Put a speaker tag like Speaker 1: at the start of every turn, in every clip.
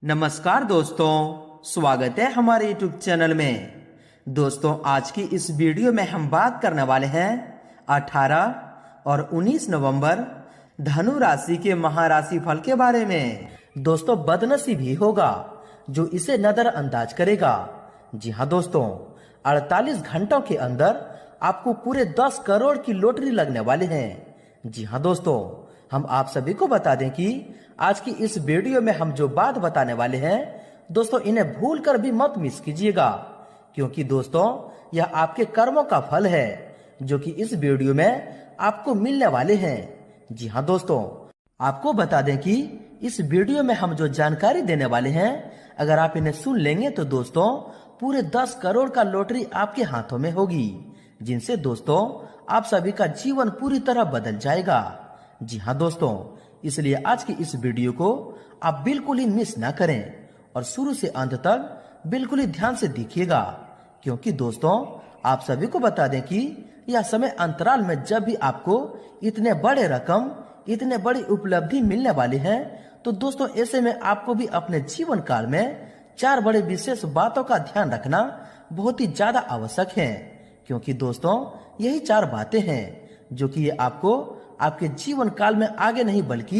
Speaker 1: नमस्कार दोस्तों, स्वागत है हमारे YouTube चैनल में। दोस्तों, आज की इस वीडियो में हम बात करने वाले हैं 18 और 19 नवंबर धनु राशि के महाराशि फल के बारे में। दोस्तों, बदनसीब ही होगा जो इसे नजरअंदाज करेगा। जी हाँ दोस्तों, 48 घंटों के अंदर आपको पूरे 10 करोड़ की लॉटरी लगने वाले हैं। जी हाँ दोस्तों, हम आप सभी को बता दें कि आज की इस वीडियो में हम जो बात बताने वाले हैं दोस्तों, इन्हें भूल कर भी मत मिस कीजिएगा, क्योंकि दोस्तों यह आपके कर्मों का फल है जो कि इस वीडियो में आपको मिलने वाले हैं। जी हाँ दोस्तों, आपको बता दें कि इस वीडियो में हम जो जानकारी देने वाले हैं, अगर आप इन्हें सुन लेंगे तो दोस्तों पूरे 10 करोड़ का लॉटरी आपके हाथों में होगी, जिनसे दोस्तों आप सभी का जीवन पूरी तरह बदल जाएगा। जी हाँ दोस्तों, इसलिए आज की इस वीडियो को आप बिल्कुल ही मिस ना करें और शुरू से अंत तक बिल्कुल ही ध्यान से देखिएगा, क्योंकि दोस्तों आप सभी को बता दें कि यह समय अंतराल में जब भी आपको इतने बड़े रकम, इतने बड़ी उपलब्धि मिलने वाली है, तो दोस्तों ऐसे में आपको भी अपने जीवन काल में 4 बड़े विशेष बातों का ध्यान रखना बहुत ही ज्यादा आवश्यक है, क्योंकि दोस्तों यही 4 बातें हैं जो कि ये आपको आपके जीवन काल में आगे नहीं बल्कि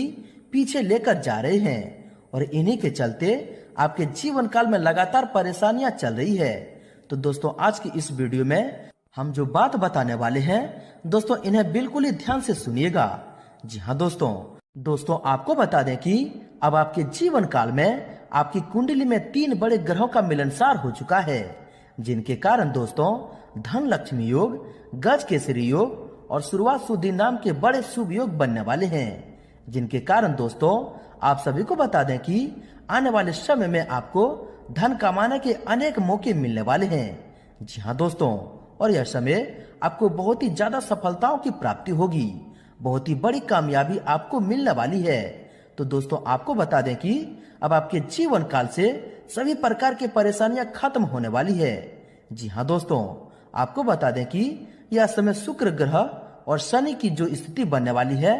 Speaker 1: पीछे लेकर जा रहे हैं, और इन्हीं के चलते आपके जीवन काल में लगातार परेशानियां चल रही है। तो दोस्तों आज की इस वीडियो में हम जो बात बताने वाले हैं दोस्तों, इन्हें बिल्कुल ही ध्यान से सुनिएगा। जी हाँ दोस्तों आपको बता दें कि अब आपके जीवन काल में आपकी कुंडली में 3 बड़े ग्रहों का मिलनसार हो चुका है, जिनके कारण दोस्तों धन लक्ष्मी योग, गज केसरी योग और शुरुआत शुद्धि नाम के बड़े शुभ योग बनने वाले हैं, जिनके कारण दोस्तों आप सभी को बता दें कि आने वाले समय में आपको धन कमाने के अनेक मौके मिलने वाले हैं। जी हाँ दोस्तों, और यह समय आपको बहुत ही ज्यादा सफलताओं की प्राप्ति होगी, बहुत ही बड़ी कामयाबी आपको मिलने वाली है। तो दोस्तों आपको बता दें कि अब आपके जीवन काल से सभी प्रकार की परेशानियां खत्म होने वाली है। जी हाँ दोस्तों, आपको बता दें कि यह समय शुक्र ग्रह और शनि की जो स्थिति बनने वाली है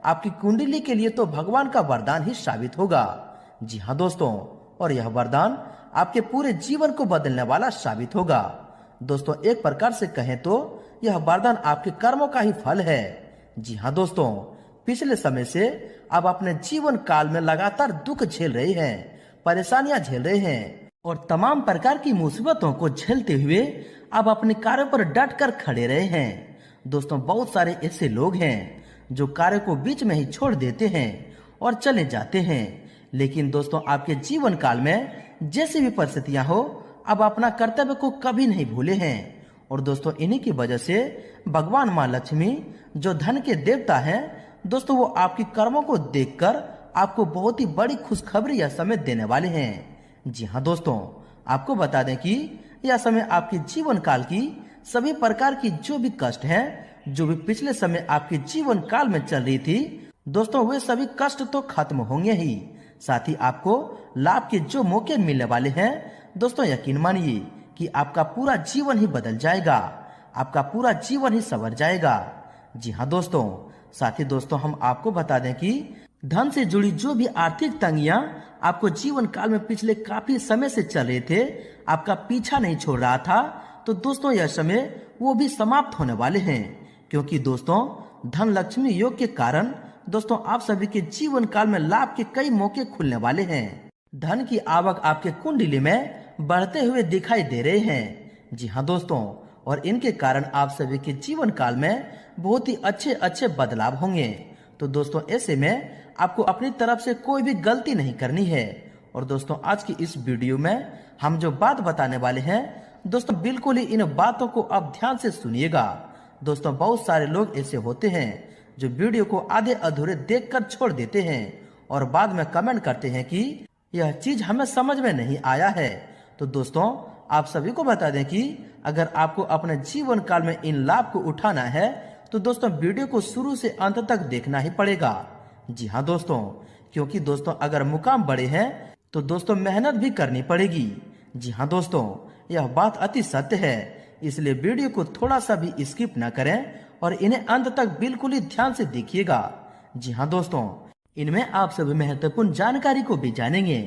Speaker 1: आपकी कुंडली के लिए तो भगवान का वरदान ही साबित होगा। जी हाँ दोस्तों, और यह वरदान आपके पूरे जीवन को बदलने वाला साबित होगा। दोस्तों एक प्रकार से कहें तो यह वरदान आपके कर्मों का ही फल है। जी हाँ दोस्तों, पिछले समय से आप अपने जीवन काल में लगातार दुख झेल रहे हैं, परेशानियां झेल रहे हैं और तमाम प्रकार की मुसीबतों को झेलते हुए आप अपने कार्य पर डट कर खड़े रहे हैं। दोस्तों बहुत सारे ऐसे लोग हैं जो कार्य को बीच में ही छोड़ देते हैं और चले जाते हैं, लेकिन दोस्तों आपके जीवन काल में जैसी भी परिस्थितियां हो, अब अपना कर्तव्य को कभी नहीं भूले हैं। और दोस्तों इन्हीं की वजह से भगवान माँ लक्ष्मी जो धन के देवता हैं दोस्तों, वो आपकी कर्मों को देखकर आपको बहुत ही बड़ी खुशखबरी यह समय देने वाले हैं। जी हाँ दोस्तों, आपको बता दें कि यह समय आपके जीवन काल की सभी प्रकार की जो भी कष्ट हैं, जो भी पिछले समय आपके जीवन काल में चल रही थी दोस्तों, वे सभी कष्ट तो खत्म होंगे ही, साथ ही आपको लाभ के जो मौके मिलने वाले हैं दोस्तों, यकीन मानिए कि आपका पूरा जीवन ही बदल जाएगा, आपका पूरा जीवन ही संवर जाएगा। जी हाँ दोस्तों, साथ ही दोस्तों हम आपको बता दें कि धन से जुड़ी जो भी आर्थिक तंगियां आपको जीवन काल में पिछले काफी समय से चल रहे थे, आपका पीछा नहीं छोड़ रहा था, तो दोस्तों यह समय वो भी समाप्त होने वाले हैं, क्योंकि दोस्तों धन लक्ष्मी योग के कारण दोस्तों आप सभी के जीवन काल में लाभ के कई मौके खुलने वाले हैं। धन की आवक आपके कुंडली में बढ़ते हुए दिखाई दे रहे हैं। जी हाँ दोस्तों, और इनके कारण आप सभी के जीवन काल में बहुत ही अच्छे बदलाव होंगे। तो दोस्तों ऐसे में आपको अपनी तरफ से कोई भी गलती नहीं करनी है। और दोस्तों आज की इस वीडियो में हम जो बात बताने वाले हैं दोस्तों, बिल्कुल ही इन बातों को आप ध्यान से सुनिएगा। दोस्तों बहुत सारे लोग ऐसे होते हैं जो वीडियो को आधे अधूरे देखकर छोड़ देते हैं और बाद में कमेंट करते हैं कि यह चीज हमें समझ में नहीं आया है। तो दोस्तों आप सभी को बता दें कि अगर आपको अपने जीवन काल में इन लाभ को उठाना है तो दोस्तों वीडियो को शुरू से अंत तक देखना ही पड़ेगा। जी हाँ दोस्तों, क्योंकि दोस्तों अगर मुकाम बड़े हैं तो दोस्तों मेहनत भी करनी पड़ेगी। जी हाँ दोस्तों, यह बात अति सत्य है, इसलिए वीडियो को थोड़ा सा भी स्किप न करें और इन्हें अंत तक बिल्कुल ही ध्यान से देखिएगा। जी हाँ दोस्तों, इनमें आप सभी महत्वपूर्ण जानकारी को भी जानेंगे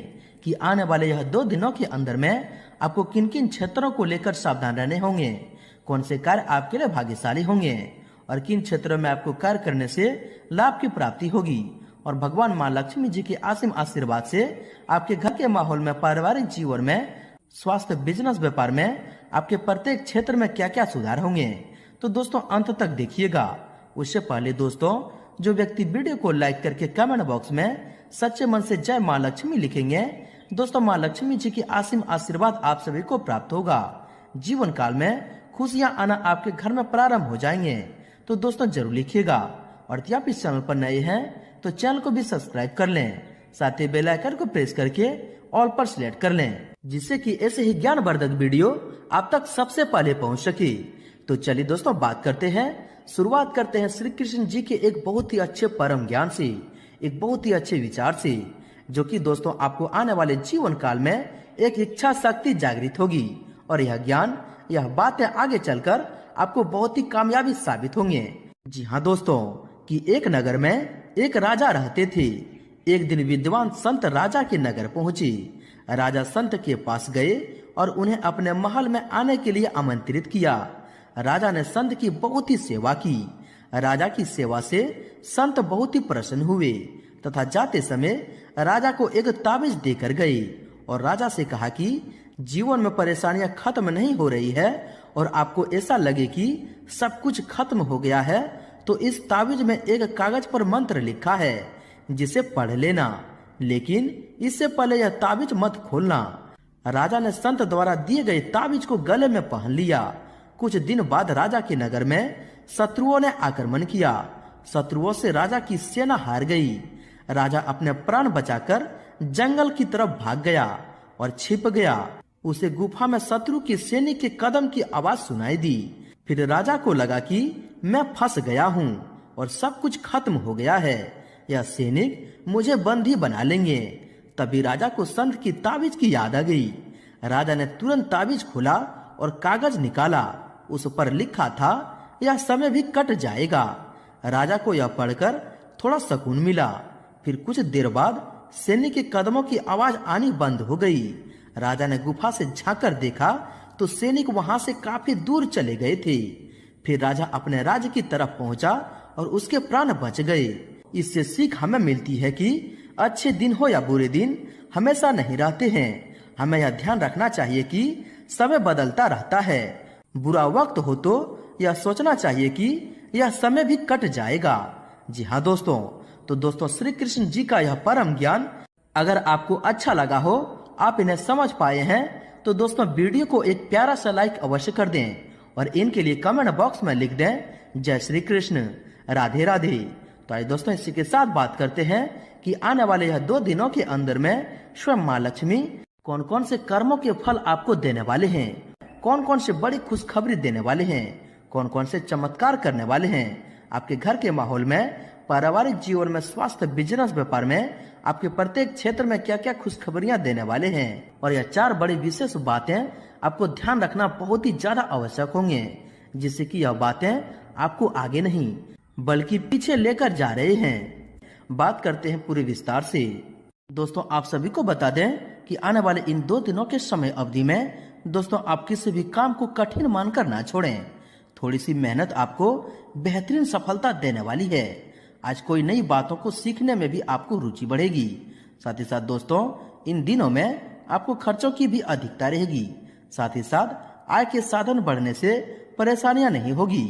Speaker 1: कि आने वाले यह 2 दिनों के अंदर में आपको किन किन क्षेत्रों को लेकर सावधान रहने होंगे, कौन से कार्य आपके लिए भाग्यशाली होंगे और किन क्षेत्रों में आपको कार्य करने से लाभ की प्राप्ति होगी। और भगवान माँ लक्ष्मी जी के असीम आशीर्वाद से आपके घर के माहौल में, पारिवारिक जीवन में, स्वास्थ्य, बिजनेस, व्यापार में आपके प्रत्येक क्षेत्र में क्या क्या सुधार होंगे। तो दोस्तों अंत तक देखिएगा। उससे पहले दोस्तों, जो व्यक्ति वीडियो को लाइक करके कमेंट बॉक्स में सच्चे मन से जय माँ लक्ष्मी लिखेंगे, दोस्तों माँ लक्ष्मी जी की असीम आशीर्वाद आप सभी को प्राप्त होगा। जीवन काल में खुशियां आना आपके घर में प्रारंभ हो जाएंगे। तो दोस्तों जरूर लिखिएगा। और यदि आप इस चैनल पर नए हैं तो चैनल को भी सब्सक्राइब कर लें, साथ ही बेल आइकन को प्रेस करके ऑल पर सिलेक्ट कर लें, जिससे कि ऐसे ही ज्ञानवर्धक वीडियो आप तक सबसे पहले पहुंच सके। तो चलिए दोस्तों शुरुआत करते हैं श्री कृष्ण जी के एक बहुत ही अच्छे परम ज्ञान से, एक बहुत ही अच्छे विचार से, जो कि दोस्तों आपको आने वाले जीवन काल में एक इच्छा शक्ति जागृत होगी। और यह ज्ञान, यह बातें आगे चलकर आपको बहुत ही कामयाबी साबित होंगे। जी हाँ दोस्तों, कि एक नगर में एक राजा रहते थे। एक दिन विद्वान संत राजा के नगर पहुंचे। राजा संत के पास गए और उन्हें अपने महल में आने के लिए आमंत्रित किया। राजा ने संत की बहुत ही सेवा की। राजा की सेवा से संत बहुत ही प्रसन्न हुए तथा जाते समय राजा को एक ताबीज देकर गए और राजा से कहा कि जीवन में परेशानियां खत्म नहीं हो रही है और आपको ऐसा लगे कि सब कुछ खत्म हो गया है, तो इस ताबीज में एक कागज पर मंत्र लिखा है, जिसे पढ़ लेना, लेकिन इससे पहले यह ताबीज मत खोलना। राजा ने संत द्वारा दिए गए ताबीज को गले में पहन लिया। कुछ दिन बाद राजा के नगर में शत्रुओं ने आक्रमण किया। शत्रुओं से राजा की सेना हार गई। राजा अपने प्राण बचाकर जंगल की तरफ भाग गया और छिप गया। उसे गुफा में शत्रु की सैनिक के कदम की आवाज सुनाई दी। फिर राजा को लगा कि मैं फंस गया हूँ और सब कुछ खत्म हो गया है, यह सैनिक मुझे बंदी बना लेंगे। तभी राजा को संत की ताबीज की याद आ गई। राजा ने तुरंत ताबीज खोला और कागज निकाला। उस पर लिखा था, यह समय भी कट जाएगा। राजा को यह पढ़कर थोड़ा सुकून मिला। फिर कुछ देर बाद सैनिक के कदमों की आवाज आनी बंद हो गई। राजा ने गुफा से झांककर देखा तो सैनिक वहां से काफी दूर चले गए थे। फिर राजा अपने राज्य की तरफ पहुंचा और उसके प्राण बच गए। इससे सीख हमें मिलती है कि अच्छे दिन हो या बुरे दिन हमेशा नहीं रहते हैं। हमें यह ध्यान रखना चाहिए कि समय बदलता रहता है। बुरा वक्त हो तो यह सोचना चाहिए कि यह समय भी कट जाएगा। जी हाँ दोस्तों, तो दोस्तों श्री कृष्ण जी का यह परम ज्ञान अगर आपको अच्छा लगा हो, आप इन्हें समझ पाए हैं, तो दोस्तों वीडियो को एक प्यारा सा लाइक अवश्य कर दें और इनके लिए कमेंट बॉक्स में लिख दें जय श्री कृष्ण, राधे राधे। तो आइए दोस्तों इसी के साथ बात करते हैं कि आने वाले यह 2 दिनों के अंदर में स्वयं माँ लक्ष्मी कौन कौन से कर्मों के फल आपको देने वाले हैं, कौन कौन से बड़ी खुशखबरी देने वाले हैं, कौन कौन से चमत्कार करने वाले हैं आपके घर के माहौल में, पारिवारिक जीवन में, स्वास्थ्य, बिजनेस, व्यापार में, आपके प्रत्येक क्षेत्र में क्या क्या खुशखबरियां देने वाले हैं। और यह 4 बड़ी विशेष बातें आपको ध्यान रखना बहुत ही ज्यादा आवश्यक होंगे, जिससे कि यह बातें आपको आगे नहीं बल्कि पीछे लेकर जा रहे हैं। बात करते हैं पूरे विस्तार से। दोस्तों आप सभी को बता दें कि आने वाले इन 2 दिनों के समय अवधि में दोस्तों आप किसी भी काम को कठिन मानकर ना छोड़ें। थोड़ी सी मेहनत आपको बेहतरीन सफलता देने वाली है। आज कोई नई बातों को सीखने में भी आपको रुचि बढ़ेगी। साथ ही साथ दोस्तों इन दिनों में आपको खर्चों की भी अधिकता रहेगी। साथ ही साथ आय के साधन बढ़ने से परेशानियां नहीं होगी।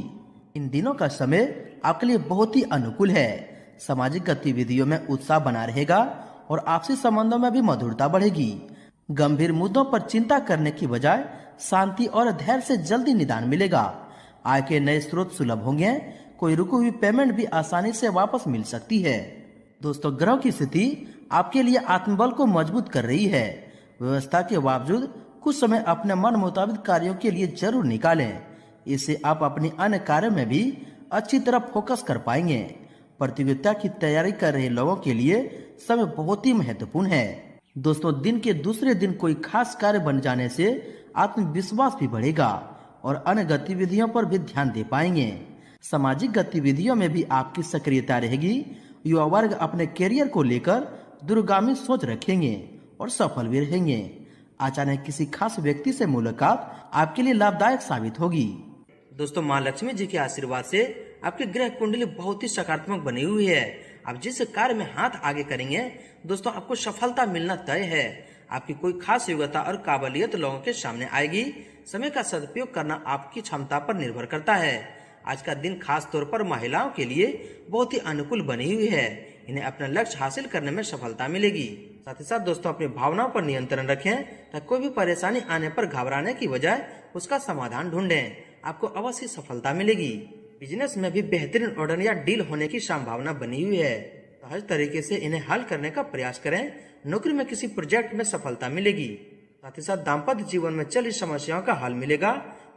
Speaker 1: इन दिनों का समय आपके लिए बहुत ही अनुकूल है। सामाजिक गतिविधियों में उत्साह बना रहेगा और आपसी संबंधों में भी मधुरता बढ़ेगी। गंभीर मुद्दों पर चिंता करने की बजाय शांति और धैर्य से जल्दी निदान मिलेगा। आय के नए स्रोत सुलभ होंगे। कोई रुकी हुई पेमेंट भी आसानी से वापस मिल सकती है। दोस्तों ग्रह की स्थिति आपके लिए आत्मबल को मजबूत कर रही है। व्यवस्था के बावजूद कुछ समय अपने मन मुताबिक कार्यों के लिए जरूर निकालें। इससे आप अपनी अन्य कार्यों में भी अच्छी तरह फोकस कर पाएंगे। प्रतियोगिता की तैयारी कर रहे लोगों के लिए समय बहुत ही महत्वपूर्ण है। दोस्तों दिन के दूसरे दिन कोई खास कार्य बन जाने से आत्मविश्वास भी बढ़ेगा और अन्य गतिविधियों पर भी ध्यान दे पाएंगे। सामाजिक गतिविधियों में भी आपकी सक्रियता रहेगी। युवा वर्ग अपने करियर को लेकर दूरगामी सोच रखेंगे और सफल भी रहेंगे। अचानक किसी खास व्यक्ति से मुलाकात आपके लिए लाभदायक साबित होगी। दोस्तों, माँ लक्ष्मी जी के आशीर्वाद से आपकी ग्रह कुंडली बहुत ही सकारात्मक बनी हुई है। आप जिस कार्य में हाथ आगे करेंगे दोस्तों, आपको सफलता मिलना तय है। आपकी कोई खास योग्यता और काबिलियत लोगों के सामने आएगी। समय का सदुपयोग करना आपकी क्षमता पर निर्भर करता है। आज का दिन खास तौर पर महिलाओं के लिए बहुत ही अनुकूल बनी हुई है। इन्हें अपना लक्ष्य हासिल करने में सफलता मिलेगी। साथ ही साथ दोस्तों, अपनी भावनाओं पर नियंत्रण रखें ताकि कोई भी परेशानी आने पर घबराने की बजाय उसका समाधान ढूंढें। आपको अवश्य सफलता मिलेगी। बिजनेस में भी बेहतरीन ऑर्डर या डील होने की संभावना बनी हुई है। सहज तरीके से इन्हें हल करने का प्रयास करें। नौकरी में किसी प्रोजेक्ट में सफलता मिलेगी। साथ ही साथ दाम्पत्य जीवन में चली समस्याओं का हल मिलेगा।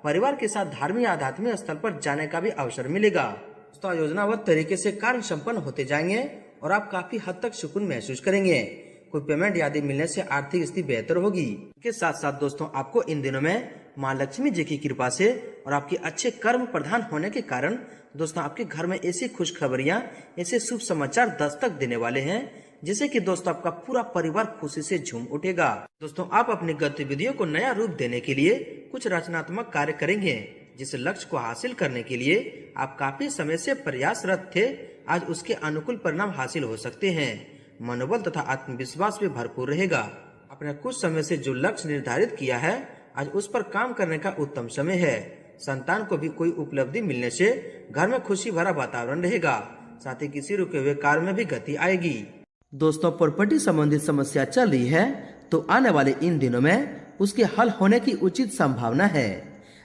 Speaker 1: परिवार के साथ धार्मिक या आध्यात्मिक स्थल पर जाने का भी अवसर मिलेगा। दोस्तों, योजनाबद्ध तरीके से कार्य संपन्न होते जाएंगे और आप काफी हद तक सुकून महसूस करेंगे। कोई पेमेंट आदि मिलने से आर्थिक स्थिति बेहतर होगी। इसके साथ साथ दोस्तों, आपको इन दिनों में माँ लक्ष्मी जी की कृपा से और आपके अच्छे कर्म प्रधान होने के कारण दोस्तों, आपके घर में ऐसी खुशखबरियां, ऐसे शुभ समाचार दस्तक देने वाले हैं जिससे कि दोस्तों आपका पूरा परिवार खुशी से झूम उठेगा। दोस्तों, आप अपनी गतिविधियों को नया रूप देने के लिए कुछ रचनात्मक कार्य करेंगे। जिस लक्ष्य को हासिल करने के लिए आप काफी समय से प्रयासरत थे, आज उसके अनुकूल परिणाम हासिल हो सकते हैं। मनोबल तथा आत्मविश्वास भी भरपूर रहेगा। अपने कुछ समय से जो लक्ष्य निर्धारित किया है, आज उस पर काम करने का उत्तम समय है। संतान को भी कोई उपलब्धि मिलने से घर में खुशी भरा वातावरण रहेगा। साथ ही किसी रुके हुए कार्य में भी गति आएगी। दोस्तों, प्रॉपर्टी संबंधित समस्या चल रही है तो आने वाले इन दिनों में उसके हल होने की उचित संभावना है।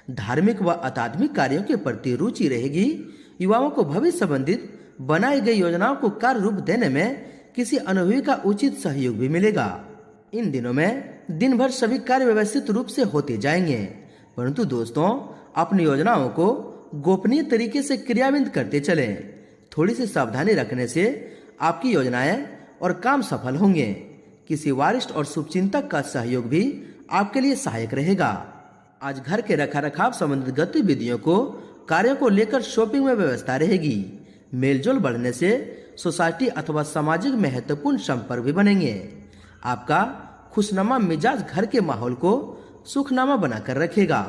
Speaker 1: धार्मिक व आध्यात्मिक कार्यों के प्रति रुचि रहेगी। युवाओं को भविष्य संबंधित बनाई गई योजनाओं को कार्य रूप देने में किसी अनुभवी का उचित सहयोग भी मिलेगा। इन दिनों में दिन भर सभी कार्य व्यवस्थित रूप से होते जाएंगे, परंतु दोस्तों, अपनी योजनाओं को गोपनीय तरीके से क्रियान्वित करते चलें। थोड़ी सी सावधानी रखने से आपकी योजनाएं और काम सफल होंगे। किसी वरिष्ठ और शुभचिंतक का सहयोग भी आपके लिए सहायक रहेगा। आज घर के रखरखाव संबंधित गतिविधियों को कार्यों को लेकर शॉपिंग में व्यवस्था रहेगी। मेलजोल बढ़ने से सोसाइटी अथवा सामाजिक महत्वपूर्ण संपर्क भी बनेंगे। आपका खुशनुमा मिजाज घर के माहौल को सुखनामा बनाकर रखेगा।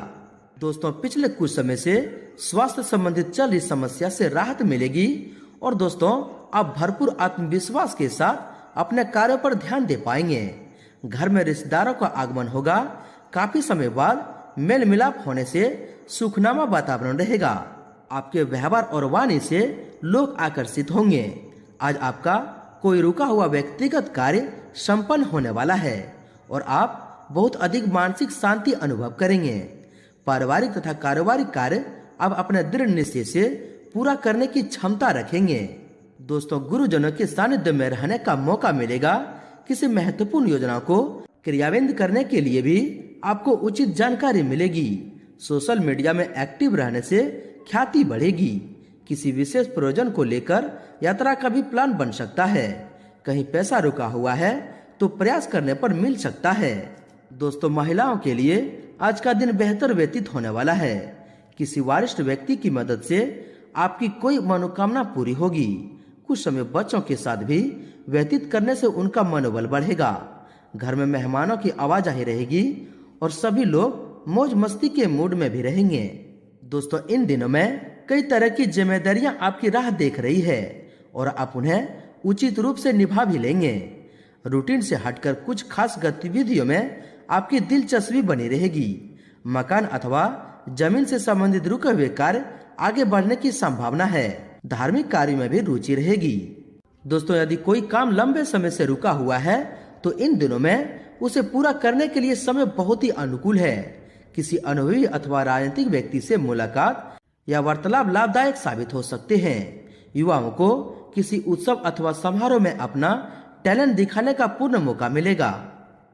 Speaker 1: दोस्तों, पिछले कुछ समय से स्वास्थ्य संबंधित चल रही समस्या से राहत मिलेगी और दोस्तों, आप भरपूर आत्मविश्वास के साथ अपने कार्यों पर ध्यान दे पाएंगे। घर में रिश्तेदारों का आगमन होगा। काफी समय बाद मेल मिलाप होने से सुखनामा वातावरण रहेगा। आपके व्यवहार और वाणी से लोग आकर्षित होंगे। आज आपका कोई रुका हुआ व्यक्तिगत कार्य संपन्न होने वाला है और आप बहुत अधिक मानसिक शांति अनुभव करेंगे। पारिवारिक तथा कारोबारिक कार्य अब अपने दृढ़ निश्चय से पूरा करने की क्षमता रखेंगे। दोस्तों, गुरुजनों के सानिध्य में रहने का मौका मिलेगा। किसी महत्वपूर्ण योजना को क्रियान्वित करने के लिए भी आपको उचित जानकारी मिलेगी। सोशल मीडिया में एक्टिव रहने से ख्याति बढ़ेगी। किसी विशेष प्रयोजन को लेकर यात्रा का भी प्लान बन सकता है। कहीं पैसा रुका हुआ है तो प्रयास करने पर मिल सकता है। दोस्तों, महिलाओं के लिए आज का दिन बेहतर व्यतीत होने वाला है। किसी वरिष्ठ व्यक्ति की मदद से आपकी कोई मनोकामना पूरी होगी। कुछ समय बच्चों के साथ भी व्यतीत करने से उनका मनोबल बढ़ेगा। घर में मेहमानों की आवाजाही रहेगी और सभी लोग मौज मस्ती के मूड में भी रहेंगे। दोस्तों, इन दिनों में कई तरह की जिम्मेदारियां आपकी राह देख रही है और आप उन्हें उचित रूप से निभा भी लेंगे। रूटीन से हटकर कुछ खास गतिविधियों में आपकी दिलचस्पी बनी रहेगी। मकान अथवा जमीन से संबंधित रुके हुए कार्य आगे बढ़ने की संभावना है। धार्मिक कार्य में भी रुचि रहेगी। दोस्तों, यदि कोई काम लंबे समय से रुका हुआ है तो इन दिनों में उसे पूरा करने के लिए समय बहुत ही अनुकूल है। किसी अनुभवी अथवा राजनीतिक व्यक्ति से मुलाकात या वार्तालाप लाभदायक साबित हो सकते हैं। युवाओं को किसी उत्सव अथवा समारोह में अपना टैलेंट दिखाने का पूर्ण मौका मिलेगा।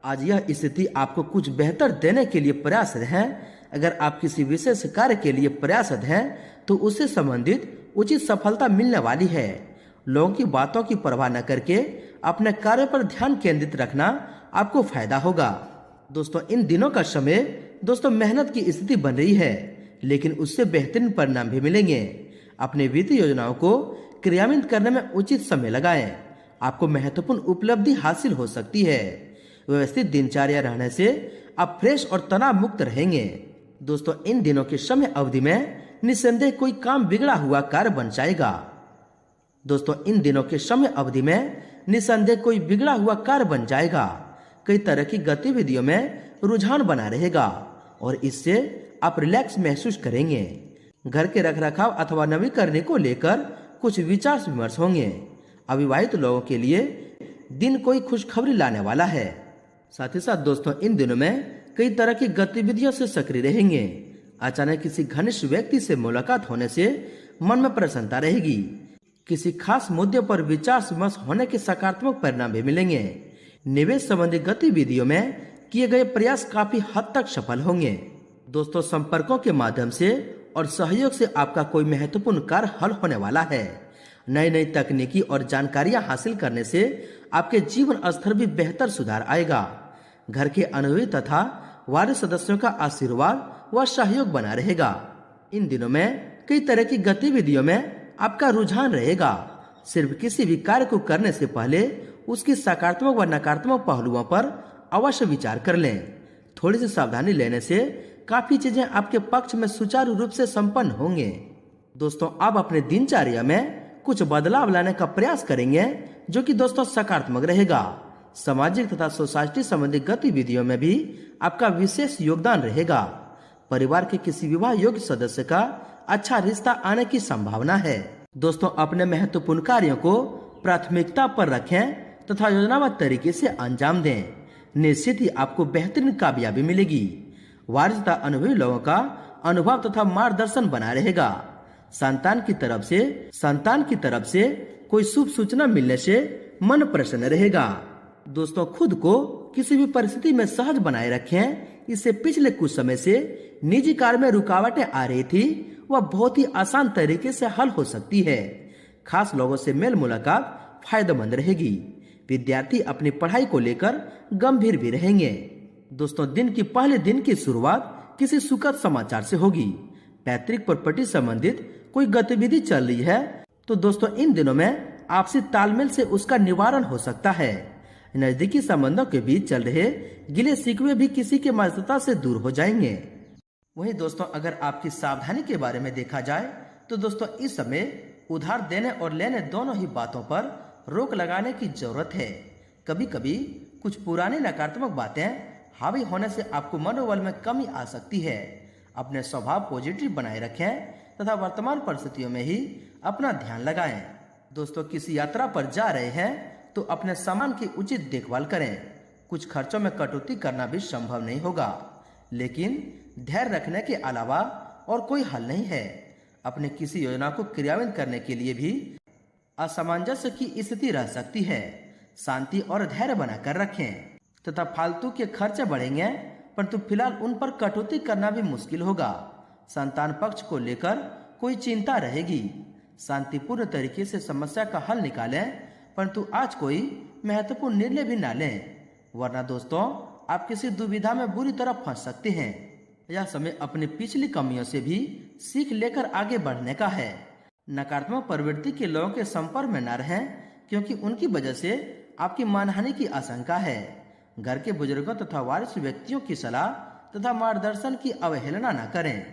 Speaker 1: आज यह स्थिति आपको कुछ बेहतर देने के लिए प्रयासरत है। अगर आप किसी विशेष कार्य के लिए प्रयासरत हैं तो उससे संबंधित उचित सफलता मिलने वाली है। लोगों की बातों की परवाह न करके अपने कार्य पर ध्यान केंद्रित रखना आपको फायदा होगा। दोस्तों, इन दिनों का समय दोस्तों मेहनत की स्थिति बन रही है, लेकिन उससे बेहतरीन परिणाम भी मिलेंगे। अपने वित्तीय योजनाओं को क्रियान्वित करने में उचित समय लगाएं। आपको महत्वपूर्ण उपलब्धि हासिल हो सकती है। व्यवस्थित दिनचर्या रहने से आप फ्रेश और तनाव मुक्त रहेंगे। दोस्तों, इन दिनों के समय अवधि में निस्संदेह कोई काम बिगड़ा हुआ कार्य बन जाएगा। दोस्तों, इन दिनों के समय अवधि में निस्संदेह कोई बिगड़ा हुआ कार्य बन जाएगा। कई तरह की गतिविधियों में रुझान बना रहेगा और इससे आप रिलैक्स महसूस करेंगे। घर के रखरखाव अथवा नवीकरण को लेकर कुछ विचार विमर्श होंगे। अविवाहित लोगों के लिए दिन कोई खुशखबरी लाने वाला है। साथ ही साथ दोस्तों, इन दिनों में कई तरह की गतिविधियों से सक्रिय रहेंगे। अचानक किसी घनिष्ठ व्यक्ति से मुलाकात होने से मन में प्रसन्नता रहेगी। किसी खास मुद्दे पर विचार विमर्श होने के सकारात्मक परिणाम भी मिलेंगे। निवेश संबंधी गतिविधियों में किए गए प्रयास काफी हद तक सफल होंगे। दोस्तों, संपर्कों के माध्यम से और सहयोग से आपका कोई महत्वपूर्ण कार्य हल होने वाला है। नई नई तकनीकी और जानकारियां हासिल करने से आपके जीवन स्तर भी बेहतर सुधार आएगा। घर के अनुभवी तथा वार्ड सदस्यों का आशीर्वाद व सहयोग बना रहेगा। इन दिनों में कई तरह की गतिविधियों में आपका रुझान रहेगा। सिर्फ किसी भी कार्य को करने से पहले उसकी सकारात्मक व नकारात्मक पहलुओं पर अवश्य विचार कर लें। थोड़ी सी सावधानी लेने से काफी चीजें आपके पक्ष में सुचारू रूप से संपन्न होंगे। दोस्तों, आप अपने दिनचर्या में कुछ बदलाव लाने का प्रयास करेंगे जो कि दोस्तों सकारात्मक रहेगा। सामाजिक तथा सोसाइटी संबंधी गतिविधियों में भी आपका विशेष योगदान रहेगा। परिवार के किसी विवाह योग्य सदस्य का अच्छा रिश्ता आने की संभावना है। दोस्तों, अपने महत्वपूर्ण कार्यों को प्राथमिकता पर रखें तथा योजनाबद्ध तरीके से अंजाम दें। निश्चित ही आपको बेहतरीन कामयाबी मिलेगी। वारिस तथा अनुभवी लोगों का अनुभव तथा मार्गदर्शन बना रहेगा। संतान की तरफ से कोई शुभ सूचना मिलने से मन प्रसन्न रहेगा। दोस्तों, खुद को किसी भी परिस्थिति में सहज बनाए रखें। इससे पिछले कुछ समय से निजी कार्य में रुकावटें आ रही थी, वह बहुत ही आसान तरीके से हल हो सकती है। खास लोगों से मेल मुलाकात फायदेमंद रहेगी। विद्यार्थी अपनी पढ़ाई को लेकर गंभीर भी रहेंगे। दोस्तों, दिन की पहले दिन की शुरुआत किसी सुखद समाचार से होगी। पैतृक प्रॉपर्टी संबंधित कोई गतिविधि चल रही है तो दोस्तों, इन दिनों में आपसी तालमेल से उसका निवारण हो सकता है। नजदीकी संबंधों के बीच चल रहे गिले शिकवे भी किसी के मदद से दूर हो जाएंगे। वहीं दोस्तों, अगर आपकी सावधानी के बारे में देखा जाए तो दोस्तों, इस समय उधार देने और लेने दोनों ही बातों पर रोक लगाने की जरूरत है। कभी कभी कुछ पुरानी नकारात्मक बातें हावी होने से आपको मनोबल में कमी आ सकती है। अपने स्वभाव पॉजिटिव बनाए रखें तथा वर्तमान परिस्थितियों में ही अपना ध्यान लगाएं। दोस्तों, किसी यात्रा पर जा रहे हैं तो अपने सामान की उचित देखभाल करें। कुछ खर्चों में कटौती करना भी संभव नहीं होगा, लेकिन धैर्य रखने के अलावा और कोई हल नहीं है। अपने किसी योजना को क्रियान्वित करने के लिए भी असमंजस की स्थिति रह सकती है। शांति और धैर्य बनाकर रखें तथा फालतू के खर्चे बढ़ेंगे, परंतु फिलहाल उन पर कटौती करना भी मुश्किल होगा। संतान पक्ष को लेकर कोई चिंता रहेगी। शांतिपूर्ण तरीके से समस्या का हल निकालें, परंतु आज कोई महत्वपूर्ण निर्णय भी ना लें, वरना दोस्तों आप किसी दुविधा में बुरी तरह फंस सकते हैं। यह समय अपनी पिछली कमियों से भी सीख लेकर आगे बढ़ने का है। नकारात्मक प्रवृत्ति के लोगों के संपर्क में न रहें, क्योंकि उनकी वजह से आपकी मानहानि की आशंका है। घर के बुजुर्गों तथा वरिष्ठ व्यक्तियों की सलाह तथा मार्गदर्शन की अवहेलना न करें।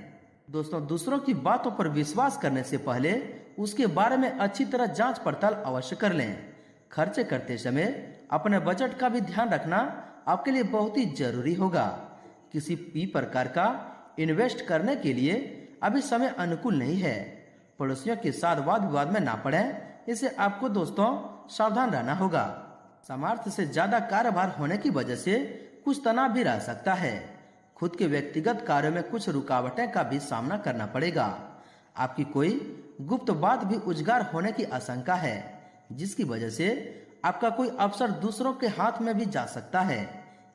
Speaker 1: दोस्तों, दूसरों की बातों पर विश्वास करने से पहले उसके बारे में अच्छी तरह जांच पड़ताल अवश्य कर लें। खर्चे करते समय अपने बजट का भी ध्यान रखना आपके लिए बहुत ही जरूरी होगा। किसी भी प्रकार का इन्वेस्ट करने के लिए अभी समय अनुकूल नहीं है। पड़ोसियों के साथ वाद विवाद में ना पड़ें, इससे आपको दोस्तों सावधान रहना होगा। सामर्थ्य से ज्यादा कार्यभार होने की वजह से कुछ तनाव भी रह सकता है। खुद के व्यक्तिगत कार्यों में कुछ रुकावटें का भी सामना करना पड़ेगा। आपकी कोई गुप्त बात भी उजागर होने की आशंका है, जिसकी वजह से आपका कोई अवसर दूसरों के हाथ में भी जा सकता है।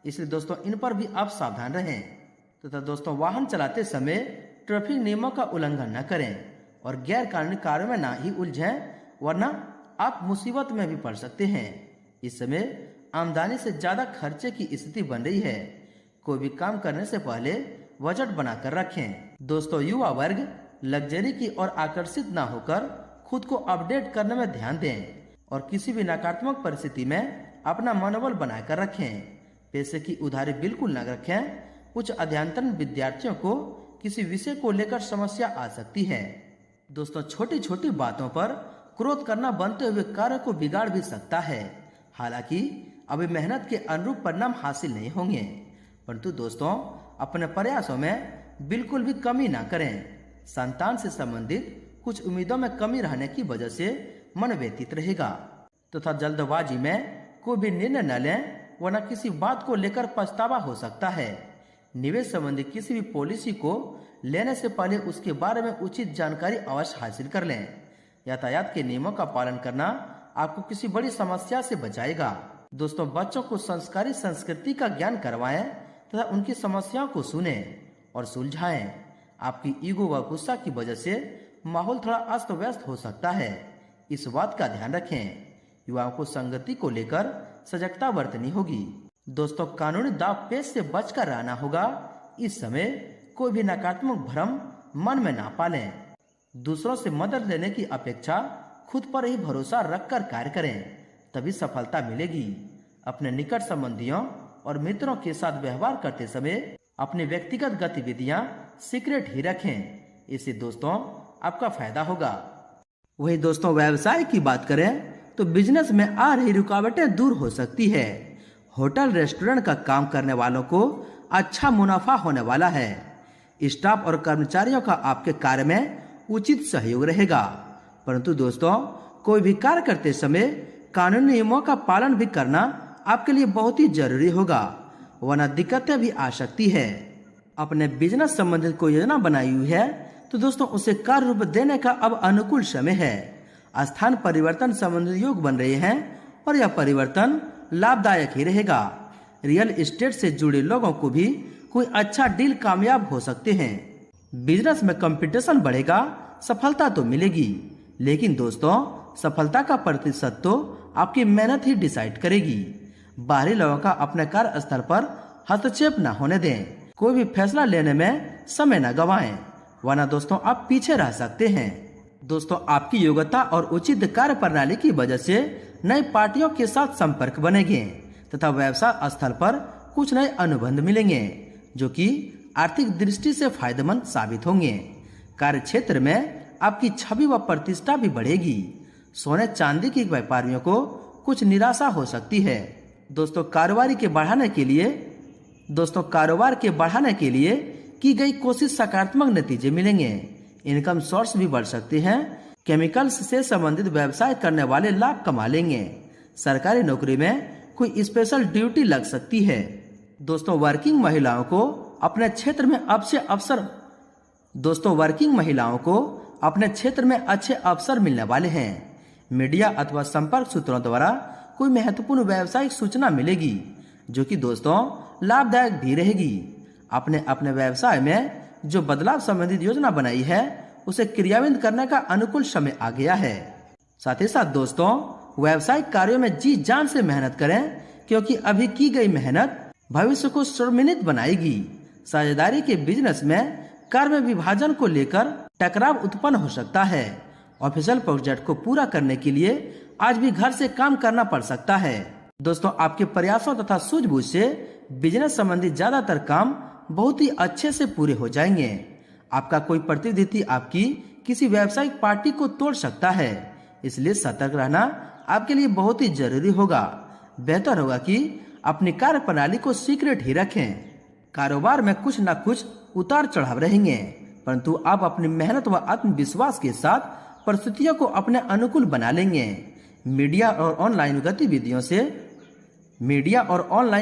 Speaker 1: इसलिए दोस्तों इन पर भी आप सावधान रहें तथा दोस्तों वाहन चलाते समय ट्रैफिक नियमों का उल्लंघन न करें और गैर कानूनी कार्यों में ना ही उलझें, वरना आप मुसीबत में भी पड़ सकते हैं। इस समय आमदनी से ज्यादा खर्चे की स्थिति बन रही है। कोई भी काम करने से पहले बजट बनाकर रखें। दोस्तों, युवा वर्ग लग्जरी की ओर आकर्षित ना होकर खुद को अपडेट करने में ध्यान दें और किसी भी नकारात्मक परिस्थिति में अपना मनोबल बनाकर रखें। पैसे की उधारी बिल्कुल न रखें। उच्च अध्ययनरत विद्यार्थियों को किसी विषय को लेकर समस्या आ सकती है। दोस्तों, छोटी छोटी बातों पर क्रोध करना बनते हुए कार्य को बिगाड़ भी सकता है। हालांकि अभी मेहनत के अनुरूप परिणाम हासिल नहीं होंगे, परंतु दोस्तों अपने प्रयासों में बिल्कुल भी कमी ना करें। संतान से संबंधित कुछ उम्मीदों में कमी रहने की वजह से मन व्यतीत रहेगा तथा जल्दबाजी में कोई भी निर्णय न लें, वरना किसी बात को लेकर पछतावा हो सकता है। निवेश संबंधी किसी भी पॉलिसी को लेने से पहले उसके बारे में उचित जानकारी अवश्य हासिल कर लें। यातायात के नियमों का पालन करना आपको किसी बड़ी समस्या से बचाएगा। दोस्तों, बच्चों को संस्कारी संस्कृति का ज्ञान करवाएं तथा उनकी समस्याओं को सुनें और सुलझाएं। आपकी ईगो व गुस्सा की वजह से माहौल थोड़ा अस्त व्यस्त हो सकता है, इस बात का ध्यान रखें। युवाओं को संगति को लेकर सजगता बरतनी होगी। दोस्तों, कानूनी दाव पेच से बचकर रहना होगा। इस समय कोई भी नकारात्मक भ्रम मन में ना पालें। दूसरों से मदद लेने की अपेक्षा खुद पर ही भरोसा रखकर कार्य करें, तभी सफलता मिलेगी। अपने निकट संबंधियों और मित्रों के साथ व्यवहार करते समय अपनी व्यक्तिगत गतिविधियां सीक्रेट ही रखें, इससे दोस्तों आपका फायदा होगा। वही दोस्तों, व्यवसाय की बात करें तो बिजनेस में आ रही रुकावटें दूर हो सकती है। होटल रेस्टोरेंट का काम करने वालों को अच्छा मुनाफा होने वाला है। स्टाफ और कर्मचारियों का आपके कार्य में उचित सहयोग रहेगा, परंतु दोस्तों कोई भी कार्य करते समय कानूनी नियमों का पालन भी करना आपके लिए बहुत ही जरूरी होगा, वरना दिक्कतें भी आ सकती है। अपने बिजनेस संबंधित कोई योजना बनाई हुई है तो दोस्तों उसे कार्य रूप देने का अब अनुकूल समय है। स्थान परिवर्तन संबंधित योग बन रहे हैं और यह परिवर्तन लाभदायक ही रहेगा। रियल एस्टेट से जुड़े लोगों को भी कोई अच्छा डील कामयाब हो सकते हैं। बिजनेस में कंपटीशन बढ़ेगा, सफलता तो मिलेगी, लेकिन दोस्तों सफलता का प्रतिशत तो आपकी मेहनत ही डिसाइड करेगी। बाहरी लोगों का अपने कार्य स्थल पर हस्तक्षेप न होने दें। कोई भी फैसला लेने में समय न गवाएं, वरना दोस्तों आप पीछे रह सकते हैं। दोस्तों, आपकी योग्यता और उचित कार्य प्रणाली की वजह से नई पार्टियों के साथ संपर्क बनेंगे तथा व्यवसाय स्थल पर कुछ नए अनुबंध मिलेंगे जो कि आर्थिक दृष्टि से फायदेमंद साबित होंगे। कार्य क्षेत्र में आपकी छवि व प्रतिष्ठा भी बढ़ेगी। सोने चांदी के व्यापारियों को कुछ निराशा हो सकती है। दोस्तों, कारोबार के बढ़ाने के लिए की गई कोशिश सकारात्मक नतीजे मिलेंगे। इनकम सोर्स भी बढ़ सकते हैं। केमिकल्स से संबंधित व्यवसाय करने वाले लाभ कमा लेंगे। सरकारी नौकरी में कोई स्पेशल ड्यूटी लग सकती है। दोस्तों, वर्किंग महिलाओं को अपने क्षेत्र में अच्छे अवसर मिलने वाले हैं। मीडिया अथवा संपर्क सूत्रों द्वारा कोई महत्वपूर्ण व्यावसायिक सूचना मिलेगी जो कि दोस्तों लाभदायक भी रहेगी। अपने व्यवसाय में जो बदलाव संबंधित योजना बनाई है उसे क्रियान्वित करने का अनुकूल समय आ गया है। साथ ही साथ दोस्तों व्यावसायिक कार्यों में जी जान से मेहनत करें, क्योंकि अभी की गई मेहनत भविष्य को स्वर्णित बनाएगी। साझेदारी के बिजनेस में कार्य में विभाजन को लेकर टकराव उत्पन्न हो सकता है। ऑफिशियल प्रोजेक्ट को पूरा करने के लिए आज भी घर से काम करना पड़ सकता है। दोस्तों, आपके प्रयासों तथा सूझबूझ से बिजनेस संबंधी ज्यादातर काम बहुत ही अच्छे से पूरे हो जाएंगे। आपका कोई प्रतिनिधि आपकी किसी व्यावसायिक पार्टी को तोड़ सकता है, इसलिए सतर्क रहना आपके लिए बहुत ही जरूरी होगा। बेहतर होगा कि अपनी कार्य प्रणाली को सीक्रेट ही रखें। कारोबार में कुछ न कुछ उतार चढ़ाव रहेंगे, परंतु आप अपनी मेहनत व आत्मविश्वास के साथ परिस्थितियों को अपने अनुकूल बना लेंगे। मीडिया और ऑनलाइन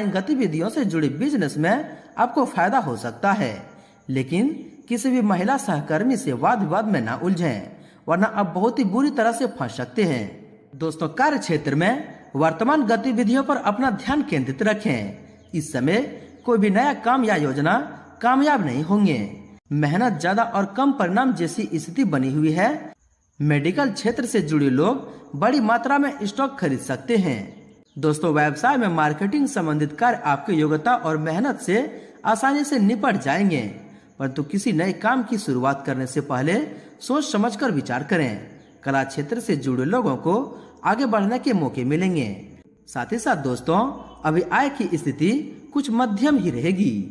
Speaker 1: गतिविधियों से जुड़े बिजनेस में आपको फायदा हो सकता है, लेकिन किसी भी महिला सहकर्मी से वाद विवाद में ना उलझें, वरना आप बहुत ही बुरी तरह से फंस सकते हैं। दोस्तों, कार्य क्षेत्र में वर्तमान गतिविधियों पर अपना ध्यान केंद्रित रखें। इस समय कोई भी नया काम या योजना कामयाब नहीं होंगे। मेहनत ज्यादा और कम परिणाम जैसी स्थिति बनी हुई है। मेडिकल क्षेत्र से जुड़े लोग बड़ी मात्रा में स्टॉक खरीद सकते हैं। दोस्तों, व्यवसाय में मार्केटिंग संबंधित कार्य आपकी योग्यता और मेहनत से आसानी से निपट जाएंगे, परंतु किसी नए काम की शुरुआत करने से पहले सोच समझकर विचार करें। कला क्षेत्र से जुड़े लोगों को आगे बढ़ने के मौके मिलेंगे। साथ ही साथ दोस्तों, अभी आय की स्थिति कुछ मध्यम ही रहेगी।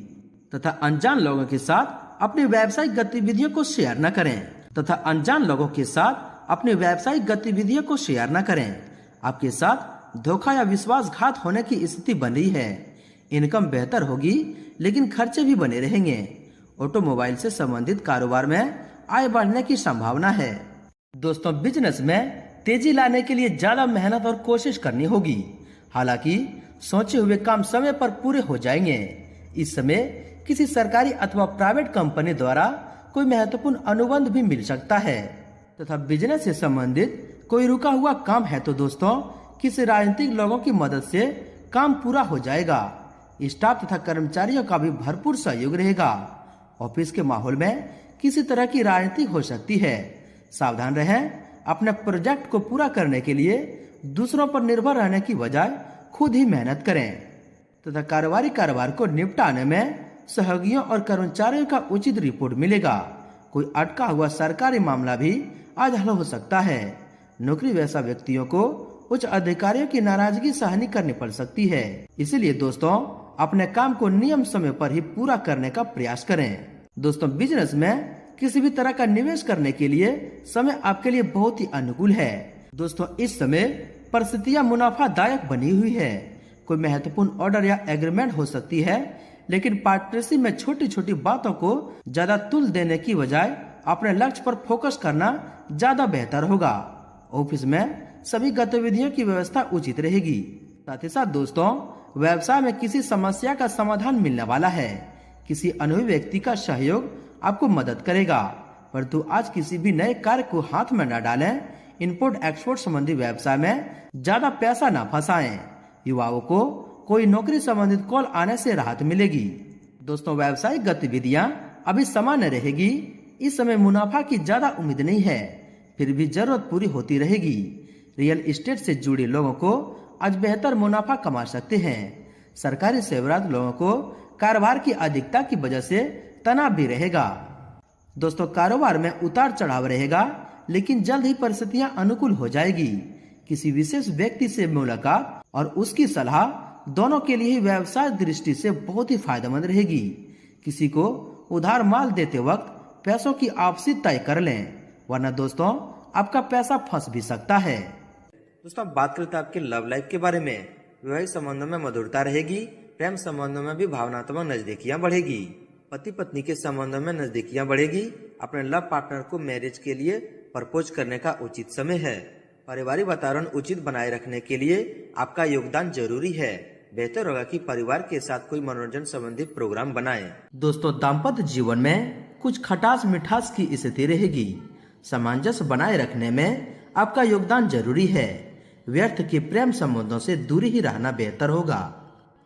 Speaker 1: तथा अनजान लोगों के साथ अपनी व्यावसायिक गतिविधियों को शेयर न करें को शेयर न करें। आपके साथ धोखा या विश्वासघात होने की स्थिति बन रही है। इनकम बेहतर होगी लेकिन खर्चे भी बने रहेंगे। ऑटोमोबाइल से संबंधित कारोबार में आय बढ़ने की संभावना है। दोस्तों, बिजनेस में तेजी लाने के लिए ज्यादा मेहनत और कोशिश करनी होगी। हालांकि सोचे हुए काम समय पर पूरे हो जाएंगे। इस समय किसी सरकारी अथवा प्राइवेट कंपनी द्वारा कोई महत्वपूर्ण अनुबंध भी मिल सकता है। तथा बिजनेस से संबंधित कोई रुका हुआ काम है तो दोस्तों किसी राजनीतिक लोगों की मदद से काम पूरा हो जाएगा। स्टाफ तथा कर्मचारियों का भी भरपूर सहयोग रहेगा। ऑफिस के माहौल में किसी तरह की राजनीति हो सकती है। सावधान रहें। अपने प्रोजेक्ट को पूरा करने के लिए दूसरों पर निर्भर रहने की बजाय खुद ही मेहनत करें। तथा कारोबार को निपटाने में सहयोगियों और कर्मचारियों का उचित रिपोर्ट मिलेगा। कोई अटका हुआ सरकारी मामला भी आज हल हो सकता है। नौकरी पेशा व्यक्तियों को उच्च अधिकारियों की नाराजगी सहनी करनी पड़ सकती है। इसीलिए दोस्तों अपने काम को नियम समय पर ही पूरा करने का प्रयास करें। दोस्तों, बिजनेस में किसी भी तरह का निवेश करने के लिए समय आपके लिए बहुत ही अनुकूल है। दोस्तों, इस समय परिस्थितियां मुनाफादायक बनी हुई है। कोई महत्वपूर्ण ऑर्डर या एग्रीमेंट हो सकती है, लेकिन पार्टनरशिप में छोटी छोटी बातों को ज्यादा तुल देने की बजाय अपने लक्ष्य पर फोकस करना ज्यादा बेहतर होगा। ऑफिस में सभी गतिविधियों की व्यवस्था उचित रहेगी। साथ ही साथ दोस्तों, व्यवसाय में किसी समस्या का समाधान मिलने वाला है। किसी अनुभवी व्यक्ति का सहयोग आपको मदद करेगा। परंतु आज किसी भी नए कार्य को हाथ में न डालें। इंपोर्ट एक्सपोर्ट संबंधी व्यवसाय में ज्यादा पैसा न फंसाएं। युवाओं को कोई नौकरी संबंधित कॉल आने से राहत मिलेगी। दोस्तों, व्यावसायिक गतिविधियां अभी सामान्य रहेगी। इस समय मुनाफा की ज्यादा उम्मीद नहीं है, फिर भी जरूरत पूरी होती रहेगी। रियल एस्टेट से जुड़े लोगों को आज बेहतर मुनाफा कमा सकते हैं। सरकारी सेवारत लोगों को कारोबार की अधिकता की वजह से तनाव भी रहेगा। दोस्तों, कारोबार में उतार चढ़ाव रहेगा, लेकिन जल्द ही परिस्थितियां अनुकूल हो जाएगी। किसी विशेष व्यक्ति से मुलाकात और उसकी सलाह दोनों के लिए व्यवसाय दृष्टि से बहुत ही फायदेमंद रहेगी। किसी को उधार माल देते वक्त पैसों की आपसी तय कर लें, वरना दोस्तों आपका पैसा फंस भी सकता है। दोस्तों, बात करते हैं आपके लव लाइफ के बारे में। वैवाहिक संबंधों में मधुरता रहेगी। प्रेम संबंधों में भी भावनात्मक नजदीकियां बढ़ेगी। पति पत्नी के संबंधों में नजदीकियां बढ़ेगी। अपने लव पार्टनर को मैरिज के लिए प्रपोज करने का उचित समय है। पारिवारिक वातावरण उचित बनाए रखने के लिए आपका योगदान जरूरी है। बेहतर होगा कि परिवार के साथ कोई मनोरंजन संबंधी प्रोग्राम बनाएं। दोस्तों, दाम्पत्य जीवन में कुछ खटास मिठास की स्थिति रहेगी। सामंजस्य बनाए रखने में आपका योगदान जरूरी है। व्यर्थ के प्रेम संबंधों से दूरी ही रहना बेहतर होगा।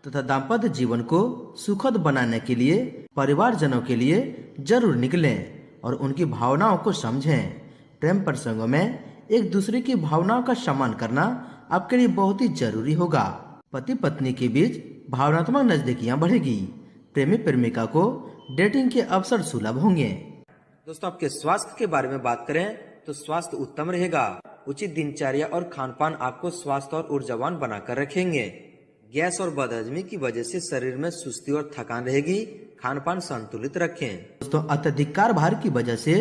Speaker 1: तथा दाम्पत्य जीवन को सुखद बनाने के लिए परिवारजनों के लिए जरूर निकलें और उनकी भावनाओं को समझें। प्रेम प्रसंगों में एक दूसरे की भावनाओं का सम्मान करना आपके लिए बहुत ही जरूरी होगा। पति पत्नी के बीच भावनात्मक नजदीकियां बढ़ेगी। प्रेमी प्रेमिका को डेटिंग के अवसर सुलभ होंगे। दोस्तों, आपके स्वास्थ्य के बारे में बात करें तो स्वास्थ्य उत्तम रहेगा। उचित दिनचर्या और खानपान आपको स्वस्थ और ऊर्जावान बनाकर रखेंगे। गैस और बदहजमी की वजह से शरीर में सुस्ती और थकान रहेगी। खानपान संतुलित रखें। दोस्तों, अत्यधिक कार्यभार की वजह से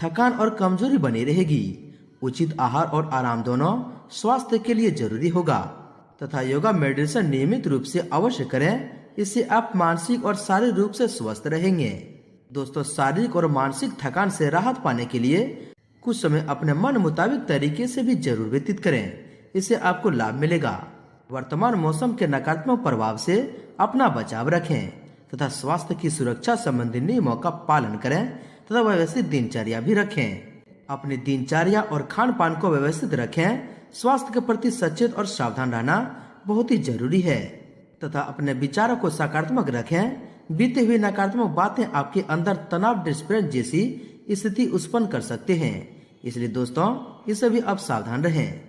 Speaker 1: थकान और कमजोरी बनी रहेगी। उचित आहार और आराम दोनों स्वास्थ्य के लिए जरूरी होगा। तथा योगा मेडिटेशन नियमित रूप से अवश्य करें। इससे आप मानसिक और शारीरिक रूप से स्वस्थ रहेंगे। दोस्तों, शारीरिक और मानसिक थकान से राहत पाने के लिए कुछ समय अपने मन मुताबिक तरीके से भी जरूर व्यतीत करें। इससे आपको लाभ मिलेगा। वर्तमान मौसम के नकारात्मक प्रभाव से अपना बचाव रखें तथा स्वास्थ्य की सुरक्षा संबंधी नियमों का पालन करें तथा व्यवस्थित दिनचर्या भी रखें। अपनी दिनचर्या और खान पान को व्यवस्थित रखें। स्वास्थ्य के प्रति सचेत और सावधान रहना बहुत ही जरूरी है तथा अपने विचारों को सकारात्मक रखें। बीते हुए नकारात्मक बातें आपके अंदर तनाव, डिस्प्रेस जैसी स्थिति उत्पन्न कर सकते हैं। इसलिए दोस्तों, इससे भी आप सावधान रहें।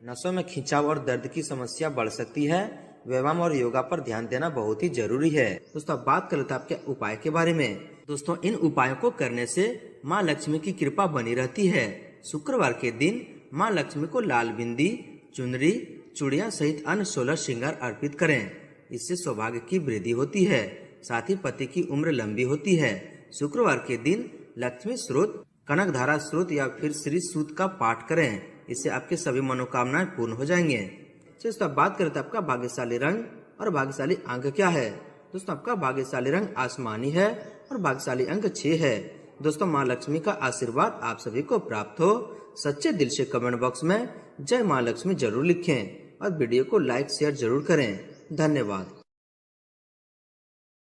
Speaker 1: नसों में खिंचाव और दर्द की समस्या बढ़ सकती है। व्यायाम और योगा पर ध्यान देना बहुत ही जरूरी है। दोस्तों, बात कर लेते हैं आपके उपाय के बारे में। दोस्तों, इन उपायों को करने से माँ लक्ष्मी की कृपा बनी रहती है। शुक्रवार के दिन माँ लक्ष्मी को लाल बिंदी, चुनरी, चूड़ियां सहित अन्य 16 श्रृंगार अर्पित करें। इससे सौभाग्य की वृद्धि होती है। साथ ही पति की उम्र लंबी होती है। शुक्रवार के दिन लक्ष्मी स्रोत, कनक धारा स्रोत या फिर श्री सूक्त का पाठ करें। इससे आपके सभी मनोकामनाएं पूर्ण हो जाएंगे। दोस्तों बात करें तो आपका भाग्यशाली रंग और भाग्यशाली अंक क्या है। दोस्तों आपका भाग्यशाली रंग आसमानी है और भाग्यशाली अंक 6 है। दोस्तों माँ लक्ष्मी का आशीर्वाद आप सभी को प्राप्त हो। सच्चे दिल से कमेंट बॉक्स में जय माँ लक्ष्मी जरूर लिखें और वीडियो को लाइक शेयर जरूर करें। धन्यवाद।